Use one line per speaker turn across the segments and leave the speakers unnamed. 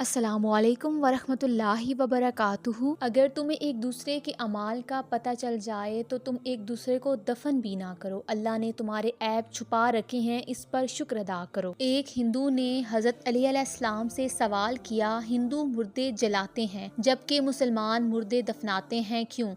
السلام علیکم ورحمۃ اللہ وبرکاتہ۔ اگر تمہیں ایک دوسرے کے اعمال کا پتہ چل جائے تو تم ایک دوسرے کو دفن بھی نہ کرو۔ اللہ نے تمہارے عیب چھپا رکھے ہیں، اس پر شکر ادا کرو۔ ایک ہندو نے حضرت علی علیہ السلام سے سوال کیا، ہندو مردے جلاتے ہیں جبکہ مسلمان مردے دفناتے ہیں کیوں؟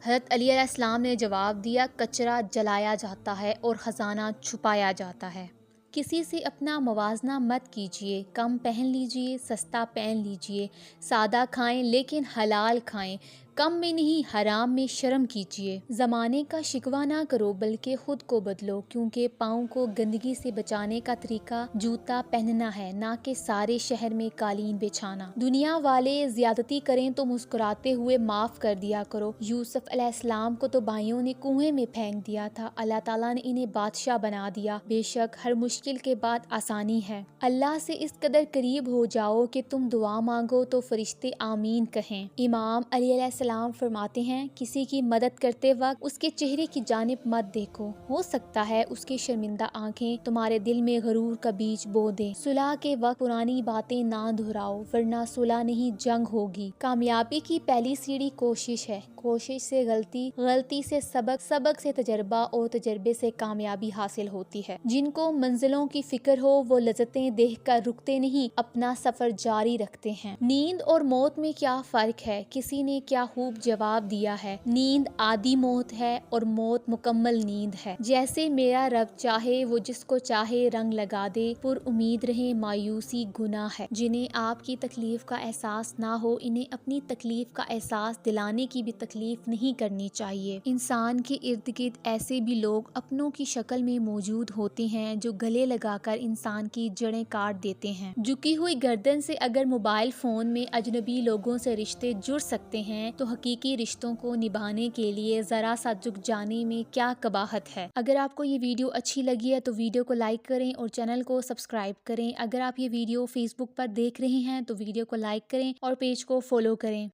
حضرت علی علیہ السلام نے جواب دیا، کچرا جلایا جاتا ہے اور خزانہ چھپایا جاتا ہے۔ کسی سے اپنا موازنہ مت کیجیے، کم پہن لیجیے، سستا پہن لیجیے، سادہ کھائیں لیکن حلال کھائیں، کم میں نہیں حرام میں شرم کیجیے۔ زمانے کا شکوہ نہ کرو بلکہ خود کو بدلو، کیونکہ پاؤں کو گندگی سے بچانے کا طریقہ جوتا پہننا ہے، نہ کہ سارے شہر میں قالین بچھانا۔ دنیا والے زیادتی کریں تو مسکراتے ہوئے معاف کر دیا کرو۔ یوسف علیہ السلام کو تو بھائیوں نے کنویں میں پھینک دیا تھا، اللہ تعالیٰ نے انہیں بادشاہ بنا دیا۔ بے شک ہر مشکل کے بعد آسانی ہے۔ اللہ سے اس قدر قریب ہو جاؤ کہ تم دعا مانگو تو فرشتے آمین کہیں۔ امام علی علیہ السلام فرماتے ہیں، کسی کی مدد کرتے وقت اس کے چہرے کی جانب مت دیکھو، ہو سکتا ہے اس کی شرمندہ آنکھیں تمہارے دل میں غرور کا بیج بو دیں۔ صلح کے وقت پرانی باتیں نہ دہراؤ ورنہ صلح نہیں جنگ ہوگی۔ کامیابی کی پہلی سیڑھی کوشش ہے، کوشش سے غلطی، غلطی سے سبق، سبق سے تجربہ اور تجربے سے کامیابی حاصل ہوتی ہے۔ جن کو منزلوں کی فکر ہو وہ لذتیں دیکھ کر رکتے نہیں، اپنا سفر جاری رکھتے ہیں۔ نیند اور موت میں کیا فرق ہے؟ کسی نے کیا خوب جواب دیا ہے، نیند آدھی موت ہے اور موت مکمل نیند ہے۔ جیسے میرا رب چاہے وہ جس کو چاہے رنگ لگا دے، پر امید رہیں مایوسی گناہ ہے۔ جنہیں آپ کی تکلیف کا احساس نہ ہو، انہیں اپنی تکلیف کا احساس دلانے کی بھی تکلیف نہیں کرنی چاہیے۔ انسان کے ارد گرد ایسے بھی لوگ اپنوں کی شکل میں موجود ہوتے ہیں جو گلے لگا کر انسان کی جڑیں کاٹ دیتے ہیں۔ جھکی ہوئی گردن سے اگر موبائل فون میں اجنبی لوگوں سے رشتے جڑ سکتے ہیں تو حقیقی رشتوں کو نبھانے کے لیے ذرا سا جھک جانے میں کیا قباحت ہے۔ اگر آپ کو یہ ویڈیو اچھی لگی ہے تو ویڈیو کو لائک کریں اور چینل کو سبسکرائب کریں۔ اگر آپ یہ ویڈیو فیس بک پر دیکھ رہے ہیں تو ویڈیو کو لائک کریں اور پیج کو فالو کریں۔